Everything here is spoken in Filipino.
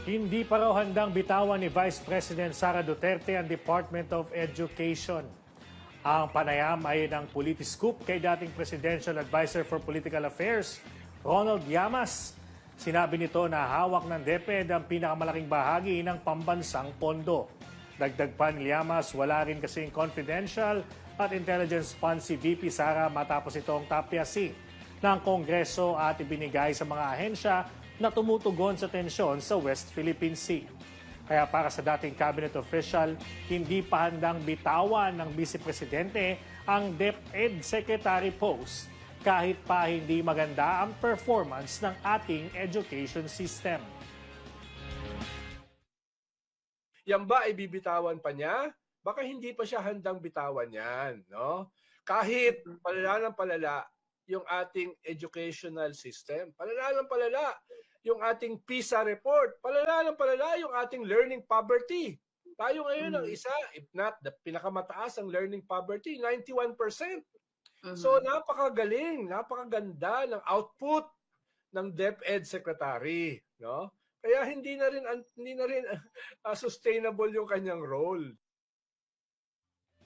Hindi pa raw handang bitawan ni Vice President Sara Duterte ang Department of Education. Ang panayam ay ng Politiscoop kay dating Presidential Advisor for Political Affairs, Ronald Llamas. Sinabi nito na hawak ng DepEd ang pinakamalaking bahagi ng pambansang pondo. Dagdag pa ni Llamas, wala rin kasing confidential at intelligence fund si VP Sara matapos itong tapyasin ng Kongreso at ibinigay sa mga ahensya na tumutugon sa tensyon sa West Philippine Sea. Kaya para sa dating cabinet official, hindi pa handang bitawan ng Vice Presidente ang DepEd Secretary post kahit pa hindi maganda ang performance ng ating education system. Yan ba ay bibitawan pa niya? Baka hindi pa siya handang bitawan yan, no? Kahit palala ng palala yung ating educational system, palala ng palala yung ating PISA report, palala ng palala yung ating learning poverty. Tayo ngayon ang isa, if not the pinakamataas ang learning poverty, 91%. So napakagaling, napakaganda ng output ng DepEd Secretary, no? Kaya hindi na rin sustainable yung kanyang role.